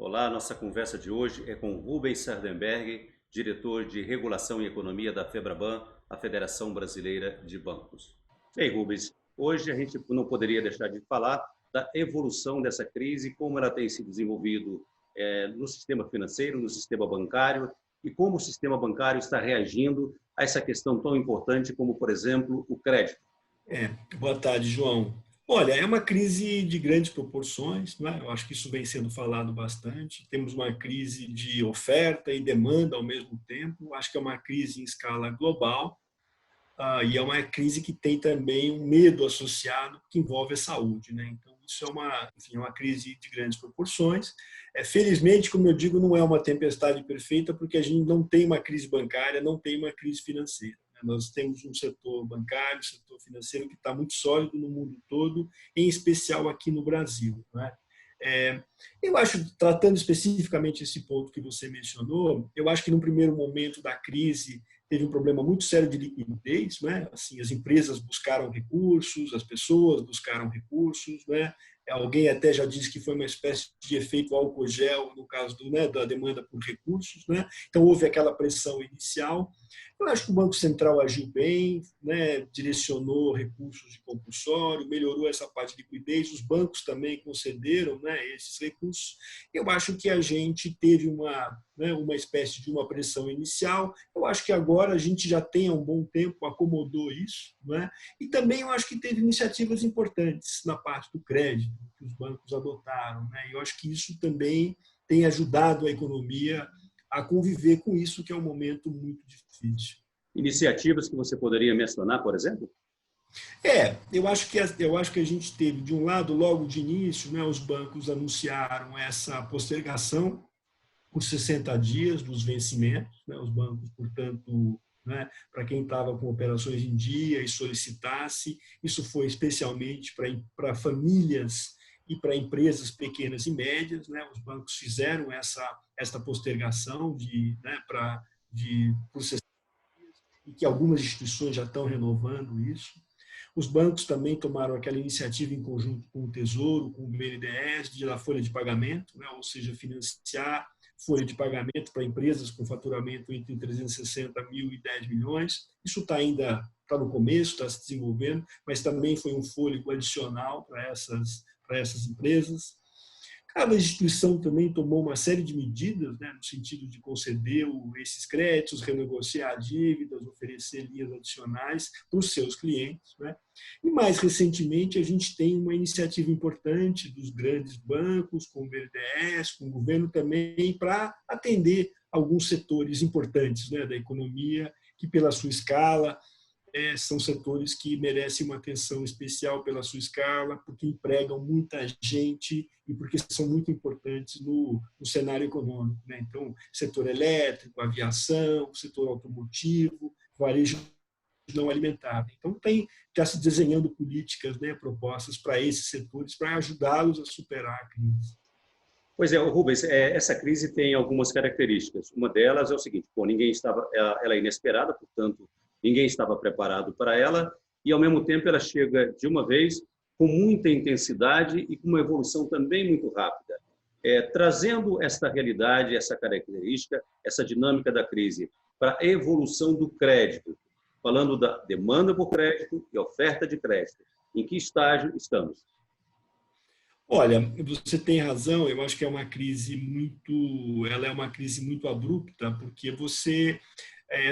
Olá, nossa conversa de hoje é com Rubens Sardenberg, diretor de Regulação e Economia da FEBRABAN, a Federação Brasileira de Bancos. Bem, Rubens, hoje a gente não poderia deixar de falar da evolução dessa crise, como ela tem se desenvolvido no sistema financeiro, no sistema bancário, e como o sistema bancário está reagindo a essa questão tão importante como, por exemplo, o crédito. Boa tarde, João. Olha, é uma crise de grandes proporções, né? Eu acho que isso vem sendo falado bastante. Temos uma crise de oferta e demanda ao mesmo tempo. Acho que é uma crise em escala global, e é uma crise que tem também um medo associado que envolve a saúde, né? Então, isso enfim, é uma crise de grandes proporções. Felizmente, como eu digo, não é uma tempestade perfeita, porque a gente não tem uma crise bancária, não tem uma crise financeira. Nós temos um setor bancário, um setor financeiro que está muito sólido no mundo todo, em especial aqui no Brasil, né? Eu acho, tratando especificamente esse ponto que você mencionou, eu acho que no primeiro momento da crise teve um problema muito sério de liquidez, né? Assim, as empresas buscaram recursos, as pessoas buscaram recursos, né? Alguém até já disse que foi uma espécie de efeito álcool gel no caso da demanda por recursos, né? Então houve aquela pressão inicial. Eu acho que o Banco Central agiu bem, né? Direcionou recursos de compulsório, melhorou essa parte de liquidez, os bancos também concederam, né, esses recursos. Eu acho que a gente teve uma espécie de uma pressão inicial. Eu acho que agora a gente já tem há um bom tempo acomodou isso, né? E também eu acho que teve iniciativas importantes na parte do crédito que os bancos adotaram, né? Eu acho que isso também tem ajudado a economia a conviver com isso, que é um momento muito difícil. Iniciativas que você poderia mencionar, por exemplo? Eu acho que a gente teve, de um lado, logo de início, né, os bancos anunciaram essa postergação por 60 dias dos vencimentos, né, os bancos, portanto, né, para quem estava com operações em dia e solicitasse, isso foi especialmente para famílias e para empresas pequenas e médias, né, os bancos fizeram essa postergação por 60 e que algumas instituições já estão renovando isso. Os bancos também tomaram aquela iniciativa em conjunto com o Tesouro, com o BNDES, de dar folha de pagamento, né? Ou seja, financiar folha de pagamento para empresas com faturamento entre 360 mil e 10 milhões. Isso está no começo, está se desenvolvendo, mas também foi um fôlego adicional para essas empresas. Cada instituição também tomou uma série de medidas, né, no sentido de conceder esses créditos, renegociar dívidas, oferecer linhas adicionais para os seus clientes, né? E mais recentemente a gente tem uma iniciativa importante dos grandes bancos, com o BNDES, com o governo também, para atender alguns setores importantes, né, da economia, que pela sua escala são setores que merecem uma atenção especial pela sua escala, porque empregam muita gente e porque são muito importantes no cenário econômico, né? Então, setor elétrico, aviação, setor automotivo, varejo não alimentar. Então, está se desenhando políticas, né, propostas para esses setores, para ajudá-los a superar a crise. Pois é, Rubens, essa crise tem algumas características. Uma delas é o seguinte: pô, ninguém estava, ela é inesperada, portanto, ninguém estava preparado para ela, e ao mesmo tempo ela chega de uma vez com muita intensidade e com uma evolução também muito rápida, trazendo esta realidade, essa característica, essa dinâmica da crise para a evolução do crédito, falando da demanda por crédito e oferta de crédito. Em que estágio estamos? Olha, você tem razão. Eu acho que ela é uma crise muito abrupta, porque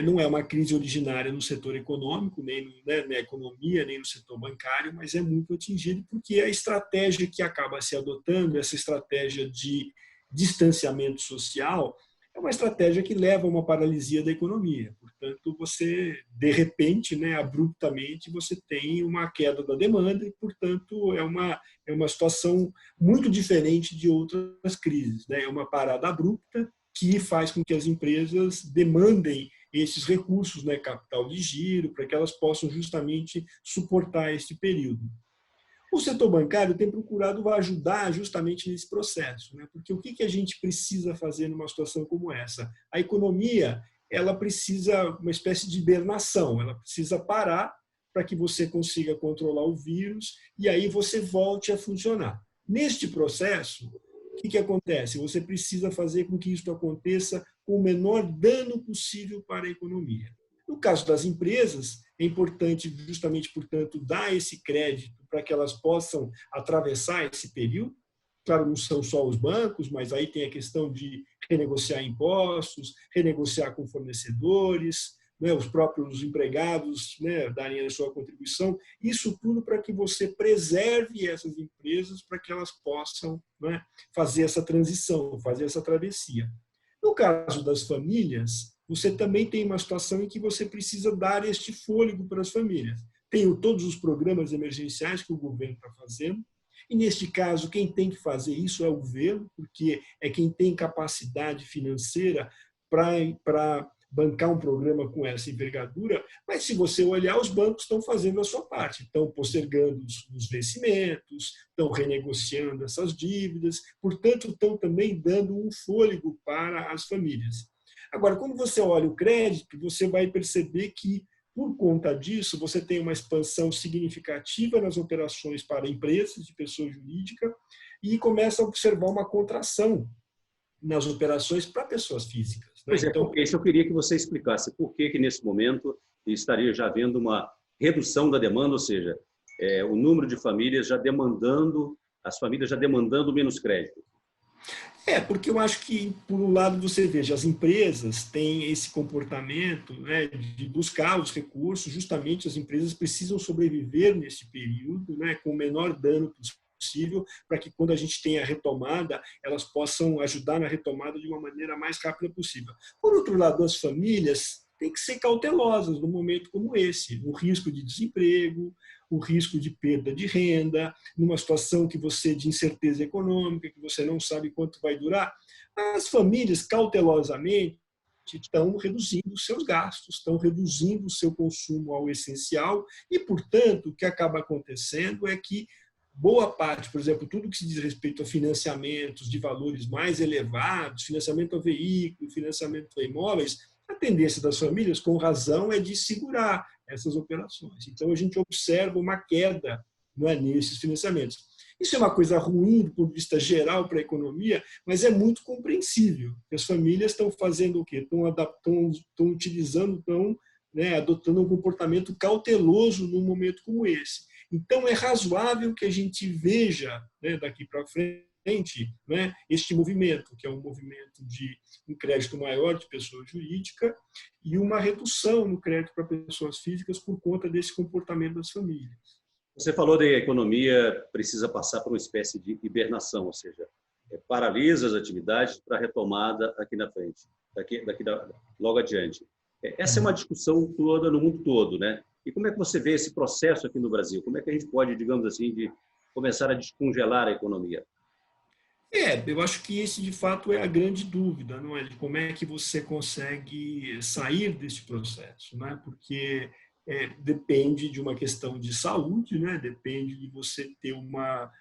não é uma crise originária no setor econômico, nem na economia, nem no setor bancário, mas é muito atingido porque a estratégia que acaba se adotando, essa estratégia de distanciamento social, é uma estratégia que leva a uma paralisia da economia. Portanto, você, de repente, né, abruptamente, você tem uma queda da demanda e, portanto, é uma situação muito diferente de outras crises, né? É uma parada abrupta que faz com que as empresas demandem esses recursos, né, capital de giro, para que elas possam justamente suportar este período. O setor bancário tem procurado ajudar justamente nesse processo, né? Porque o que a gente precisa fazer numa situação como essa? A economia, ela precisa uma espécie de hibernação, ela precisa parar para que você consiga controlar o vírus e aí você volte a funcionar. Neste processo, o que acontece? Você precisa fazer com que isso aconteça com o menor dano possível para a economia. No caso das empresas, é importante, justamente, portanto, dar esse crédito para que elas possam atravessar esse período. Claro, não são só os bancos, mas aí tem a questão de renegociar impostos, renegociar com fornecedores, né, os próprios empregados, né, darem a sua contribuição. Isso tudo para que você preserve essas empresas, para que elas possam, né, fazer essa transição, fazer essa travessia. No caso das famílias, você também tem uma situação em que você precisa dar este fôlego para as famílias. Tem todos os programas emergenciais que o governo está fazendo, e, neste caso, quem tem que fazer isso é o governo, porque é quem tem capacidade financeira para bancar um programa com essa envergadura, mas, se você olhar, os bancos estão fazendo a sua parte, estão postergando os vencimentos, estão renegociando essas dívidas, portanto, estão também dando um fôlego para as famílias. Agora, quando você olha o crédito, você vai perceber que, por conta disso, você tem uma expansão significativa nas operações para empresas de pessoa jurídica e começa a observar uma contração nas operações para pessoas físicas. Né? Pois é, Então, porque isso eu queria que você explicasse. Por que nesse momento, estaria já havendo uma redução da demanda, ou seja, o número de famílias já demandando, as famílias já demandando menos crédito? Porque eu acho que, por um lado, você veja, as empresas têm esse comportamento, né, de buscar os recursos, justamente as empresas precisam sobreviver nesse período, né, com o menor dano possível, para que, quando a gente tenha a retomada, elas possam ajudar na retomada de uma maneira mais rápida possível. Por outro lado, as famílias têm que ser cautelosas num momento como esse, o risco de desemprego, o risco de perda de renda, numa situação que você de incerteza econômica, que você não sabe quanto vai durar. As famílias, cautelosamente, estão reduzindo os seus gastos, estão reduzindo o seu consumo ao essencial e, portanto, o que acaba acontecendo é que boa parte, por exemplo, tudo que se diz respeito a financiamentos de valores mais elevados, financiamento a veículo, financiamento a imóveis, a tendência das famílias, com razão, é de segurar essas operações. Então, a gente observa uma queda, não é, nesses financiamentos. Isso é uma coisa ruim do ponto de vista geral para a economia, mas é muito compreensível. As famílias estão fazendo o quê? Estão adaptando, estão utilizando, estão, né, adotando um comportamento cauteloso num momento como esse. Então, é razoável que a gente veja, né, daqui para frente, né, este movimento, que é um movimento de um crédito maior de pessoa jurídica e uma redução no crédito para pessoas físicas por conta desse comportamento das famílias. Você falou que a economia precisa passar por uma espécie de hibernação, ou seja, paralisa as atividades para retomada aqui na frente, logo adiante. Essa é uma discussão toda no mundo todo, né? E como é que você vê esse processo aqui no Brasil? Como é que a gente pode, digamos assim, de começar a descongelar a economia? Eu acho que esse, de fato, é a grande dúvida, não é? De como é que você consegue sair desse processo, né? Porque depende de uma questão de saúde, né? Depende de você ter uma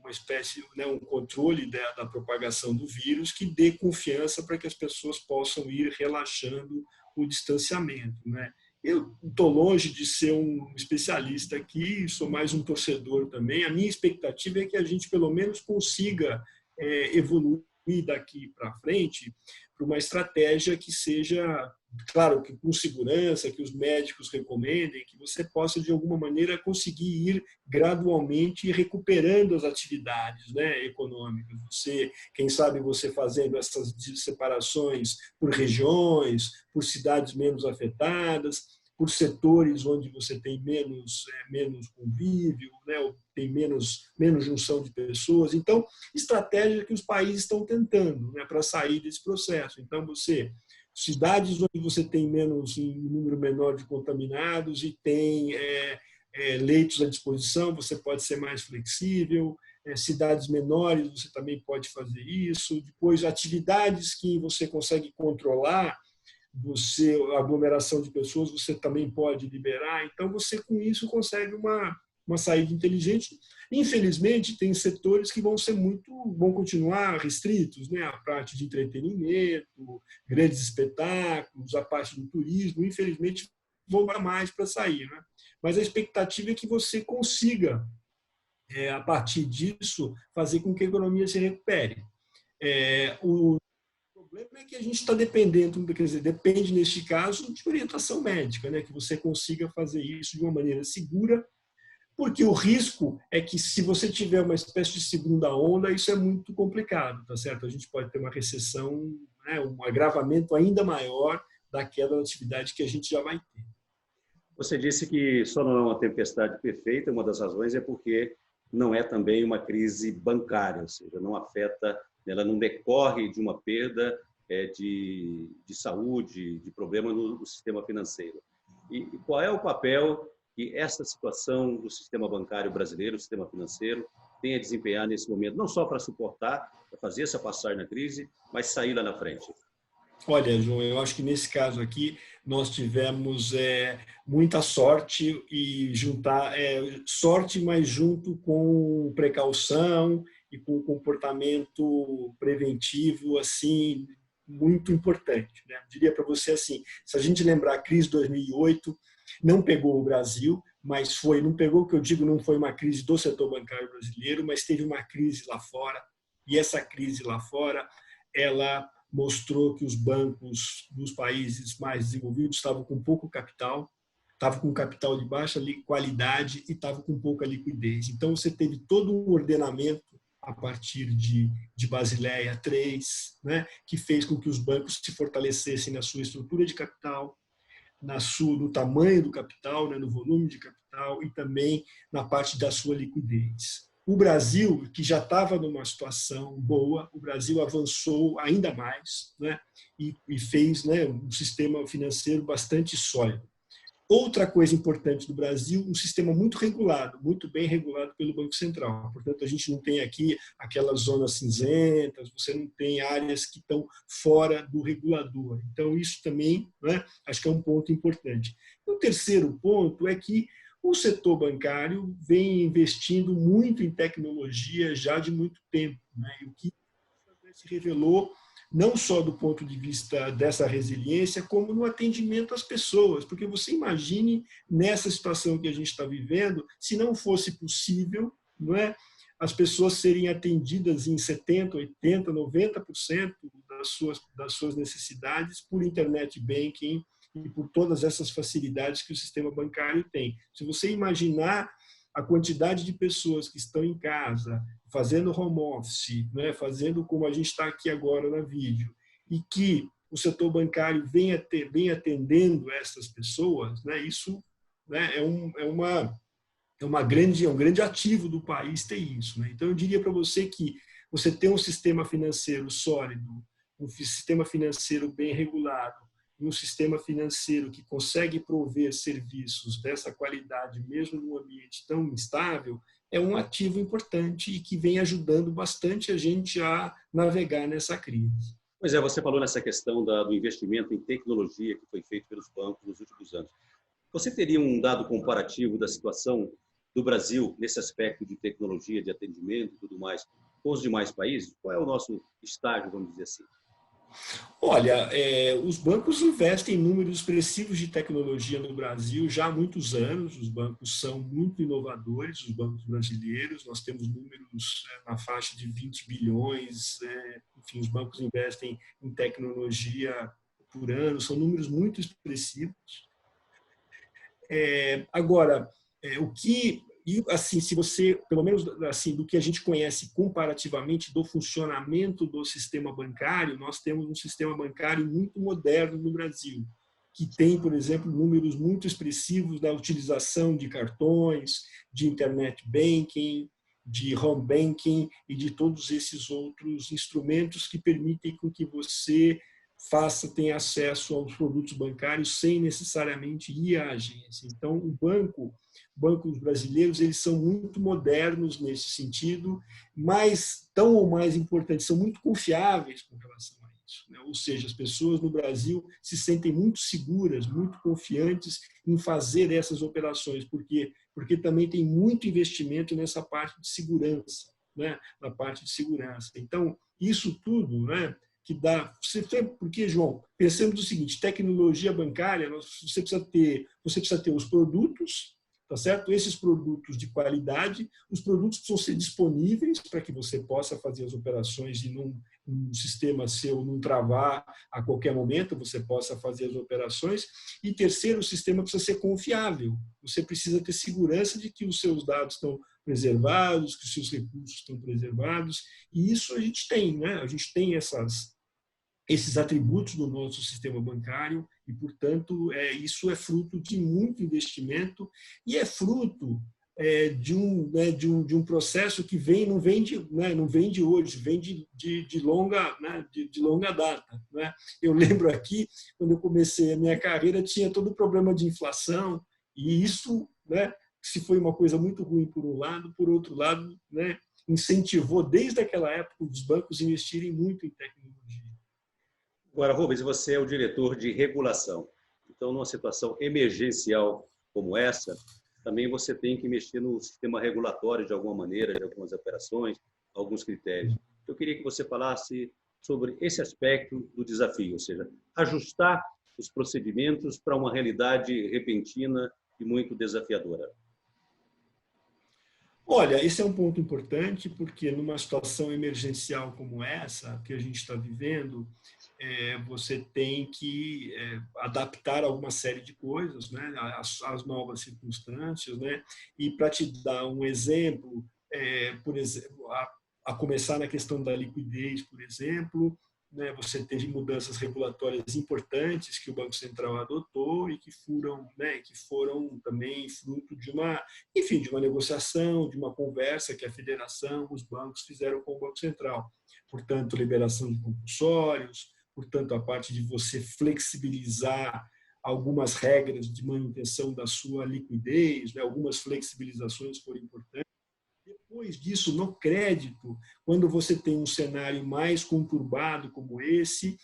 espécie, né, um controle da propagação do vírus que dê confiança para que as pessoas possam ir relaxando o distanciamento, né? Eu estou longe de ser um especialista aqui, sou mais um torcedor também. A minha expectativa é que a gente, pelo menos, consiga evoluir daqui para frente para uma estratégia que seja, claro, que com segurança, que os médicos recomendem, que você possa, de alguma maneira, conseguir ir gradualmente recuperando as atividades, né, econômicas. Você, quem sabe, você fazendo essas separações por regiões, por cidades menos afetadas, por setores onde você tem menos convívio, né, ou tem menos junção de pessoas. Então, estratégia que os países estão tentando, né, para sair desse processo. Então, cidades onde você tem um número menor de contaminados e tem leitos à disposição, você pode ser mais flexível. Cidades menores, você também pode fazer isso. Depois, atividades que você consegue controlar, a aglomeração de pessoas, você também pode liberar. Então, você, com isso, consegue uma saída inteligente. Infelizmente, tem setores que vão continuar restritos, né? A parte de entretenimento, grandes espetáculos, a parte do turismo, infelizmente, vão demorar mais para sair, né? Mas a expectativa é que você consiga, a partir disso, fazer com que a economia se recupere. O problema é que a gente está dependendo, quer dizer, depende neste caso de orientação médica, né? Que você consiga fazer isso de uma maneira segura, porque o risco é que se você tiver uma espécie de segunda onda, isso é muito complicado, tá certo? A gente pode ter uma recessão, né? Um agravamento ainda maior da queda da atividade que a gente já vai ter. Você disse que só não é uma tempestade perfeita, uma das razões é porque não é também uma crise bancária, ou seja, não afeta, ela não decorre de uma perda de saúde, de problema no sistema financeiro. E qual é o papel que essa situação do sistema bancário brasileiro, o sistema financeiro, tem a desempenhar nesse momento, não só para suportar, para fazer essa passagem na crise, mas sair lá na frente? Olha, João, eu acho que nesse caso aqui nós tivemos muita sorte e juntar sorte, mas junto com precaução e com comportamento preventivo assim muito importante, né? Eu diria para você assim, se a gente lembrar a crise de 2008, não pegou o Brasil, mas não pegou, o que eu digo, não foi uma crise do setor bancário brasileiro, mas teve uma crise lá fora, e essa crise lá fora, ela mostrou que os bancos dos países mais desenvolvidos estavam com pouco capital, estavam com capital de baixa qualidade e estavam com pouca liquidez. Então, você teve todo um ordenamento a partir de Basileia III, né, que fez com que os bancos se fortalecessem na sua estrutura de capital, no tamanho do capital, né, no volume de capital e também na parte da sua liquidez. O Brasil, que já estava numa situação boa, o Brasil avançou ainda mais, né, e fez, né, um sistema financeiro bastante sólido. Outra coisa importante do Brasil, um sistema muito regulado, muito bem regulado pelo Banco Central. Portanto, a gente não tem aqui aquelas zonas cinzentas, você não tem áreas que estão fora do regulador. Então, isso também, né, acho que é um ponto importante. O terceiro ponto é que o setor bancário vem investindo muito em tecnologia já de muito tempo, né, e o que se revelou não só do ponto de vista dessa resiliência, como no atendimento às pessoas. Porque você imagine, nessa situação que a gente está vivendo, se não fosse possível, não é, as pessoas serem atendidas em 70%, 80%, 90% das suas necessidades por internet banking e por todas essas facilidades que o sistema bancário tem. Se você imaginar a quantidade de pessoas que estão em casa, fazendo home office, né, fazendo como a gente está aqui agora na vídeo, e que o setor bancário vem atendendo essas pessoas, né, isso, né, é um grande ativo do país ter isso, né? Então, eu diria para você que você tem um sistema financeiro sólido, um sistema financeiro bem regulado, um sistema financeiro que consegue prover serviços dessa qualidade, mesmo num ambiente tão instável, é um ativo importante e que vem ajudando bastante a gente a navegar nessa crise. Pois é, você falou nessa questão do investimento em tecnologia que foi feito pelos bancos nos últimos anos. Você teria um dado comparativo da situação do Brasil nesse aspecto de tecnologia, de atendimento e tudo mais, com os demais países? Qual é o nosso estágio, vamos dizer assim? Olha, os bancos investem em números expressivos de tecnologia no Brasil já há muitos anos. Os bancos são muito inovadores, os bancos brasileiros. Nós temos números na faixa de 20 bilhões. Enfim, os bancos investem em tecnologia por ano. São números muito expressivos. Agora, o que... E, assim, se você, pelo menos assim, do que a gente conhece comparativamente do funcionamento do sistema bancário, nós temos um sistema bancário muito moderno no Brasil, que tem, por exemplo, números muito expressivos da utilização de cartões, de internet banking, de home banking e de todos esses outros instrumentos que permitem com que você tenha acesso aos produtos bancários sem necessariamente ir à agência. Então, bancos brasileiros, eles são muito modernos nesse sentido, mas tão ou mais importante, são muito confiáveis com relação a isso, né? Ou seja, as pessoas no Brasil se sentem muito seguras, muito confiantes em fazer essas operações, porque também tem muito investimento nessa parte de segurança, né? Na parte de segurança. Então, isso tudo, né? Que dá, porque, João, pensamos o seguinte: tecnologia bancária, você precisa ter os produtos, tá certo? Esses produtos de qualidade, os produtos precisam ser disponíveis para que você possa fazer as operações e um sistema seu não travar a qualquer momento, você possa fazer as operações. E terceiro, o sistema precisa ser confiável. Você precisa ter segurança de que os seus dados estão preservados, que os seus recursos estão preservados. E isso a gente tem, né? A gente tem esses atributos do nosso sistema bancário e, portanto, isso é fruto de muito investimento e é fruto de um processo que não vem de hoje, vem de longa data. Né? Eu lembro aqui, quando eu comecei a minha carreira, tinha todo o problema de inflação e isso, né, se foi uma coisa muito ruim por um lado, por outro lado, né, incentivou desde aquela época os bancos a investirem muito em tecnologia. Agora, Rubens, você é o diretor de regulação. Então, numa situação emergencial como essa, também você tem que mexer no sistema regulatório de alguma maneira, de algumas operações, alguns critérios. Eu queria que você falasse sobre esse aspecto do desafio, ou seja, ajustar os procedimentos para uma realidade repentina e muito desafiadora. Olha, esse é um ponto importante, porque numa situação emergencial como essa que a gente está vivendo, você tem que adaptar alguma série de coisas, né, às novas circunstâncias, né? E para te dar um exemplo, por exemplo, a começar na questão da liquidez, por exemplo, né, você teve mudanças regulatórias importantes que o Banco Central adotou e que foram também fruto de uma negociação, de uma conversa que a federação, os bancos fizeram com o Banco Central. Portanto, liberação de compulsórios, portanto, a parte de você flexibilizar algumas regras de manutenção da sua liquidez, né, algumas flexibilizações foram importantes. Depois disso, no crédito, quando você tem um cenário mais conturbado como esse,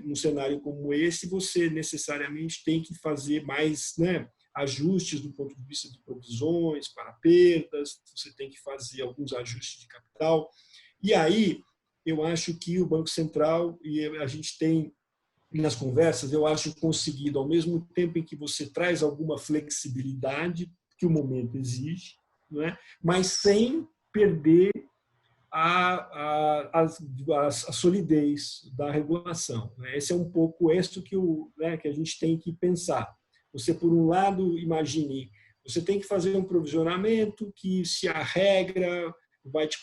num cenário como esse, você necessariamente tem que fazer mais, né, ajustes do ponto de vista de provisões para perdas, você tem que fazer alguns ajustes de capital. E aí, eu acho que o Banco Central, e a gente tem nas conversas, eu acho conseguido, ao mesmo tempo em que você traz alguma flexibilidade que o momento exige, não é? Mas sem perder a solidez da regulação. Esse é um pouco isso que a gente tem que pensar. Você, por um lado, imagine, você tem que fazer um provisionamento que, se a regra vai te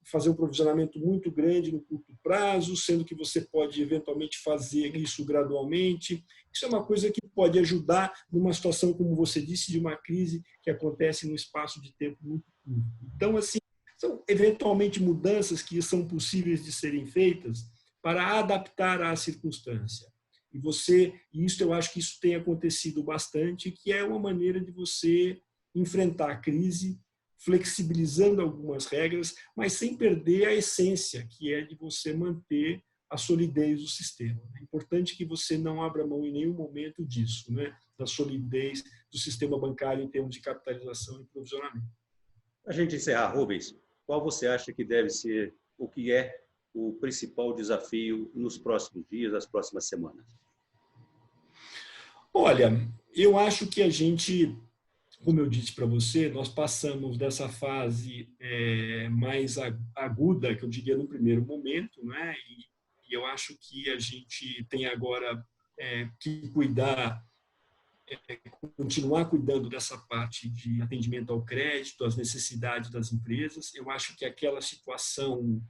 fazer um provisionamento muito grande no curto prazo, sendo que você pode eventualmente fazer isso gradualmente. Isso é uma coisa que pode ajudar numa situação, como você disse, de uma crise que acontece num espaço de tempo muito curto. Então, assim, são eventualmente mudanças que são possíveis de serem feitas para adaptar à circunstância. E isso, eu acho que isso tem acontecido bastante, que é uma maneira de você enfrentar a crise flexibilizando algumas regras, mas sem perder a essência, que é de você manter a solidez do sistema. É importante que você não abra mão em nenhum momento disso, né? Da solidez do sistema bancário em termos de capitalização e provisionamento. Para a gente encerrar, Rubens, qual você acha que deve ser, o que é o principal desafio nos próximos dias, nas próximas semanas? Olha, eu acho que a gente, como eu disse para você, nós passamos dessa fase mais aguda, que eu diria no primeiro momento, né? E eu acho que a gente tem agora que continuar cuidando dessa parte de atendimento ao crédito, às necessidades das empresas. Eu acho que aquela situação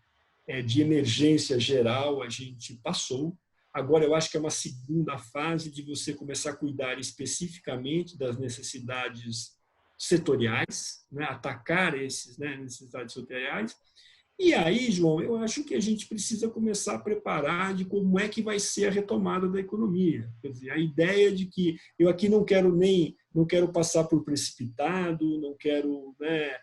de emergência geral a gente passou. Agora, eu acho que é uma segunda fase de você começar a cuidar especificamente das necessidades setoriais, né? Atacar essas necessidades setoriais. E aí, João, eu acho que a gente precisa começar a preparar de como é que vai ser a retomada da economia. Quer dizer, a ideia de que eu aqui não quero passar por precipitado, não quero, né,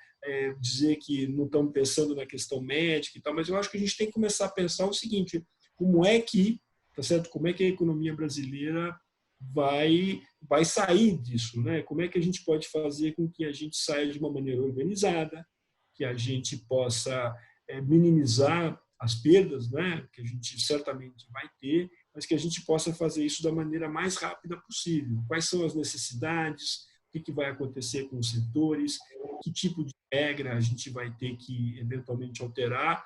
dizer que não estamos pensando na questão médica e tal, mas eu acho que a gente tem que começar a pensar o seguinte: como é que, tá certo? Como é que a economia brasileira vai sair disso, né? Como é que a gente pode fazer com que a gente saia de uma maneira organizada, que a gente possa minimizar as perdas, né, que a gente certamente vai ter, mas que a gente possa fazer isso da maneira mais rápida possível. Quais são as necessidades, o que vai acontecer com os setores, que tipo de regra a gente vai ter que eventualmente alterar.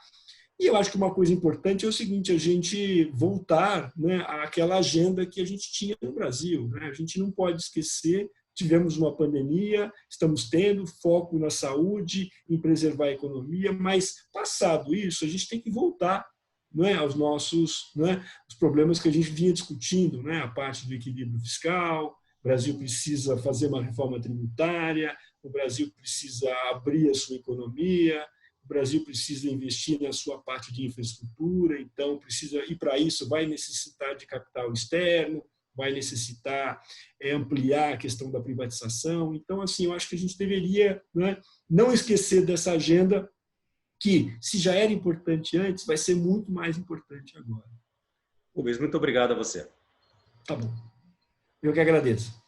E eu acho que uma coisa importante é o seguinte, a gente voltar, né, àquela agenda que a gente tinha no Brasil. Né? A gente não pode esquecer, tivemos uma pandemia, estamos tendo foco na saúde, em preservar a economia, mas passado isso, a gente tem que voltar, né, aos nossos, né, os problemas que a gente vinha discutindo, né, a parte do equilíbrio fiscal. O Brasil precisa fazer uma reforma tributária, o Brasil precisa abrir a sua economia, o Brasil precisa investir na sua parte de infraestrutura, então precisa, e para isso vai necessitar de capital externo, vai necessitar ampliar a questão da privatização. Então, assim, eu acho que a gente deveria, né, não esquecer dessa agenda que, se já era importante antes, vai ser muito mais importante agora. Rubens, muito obrigado a você. Tá bom. Eu que agradeço.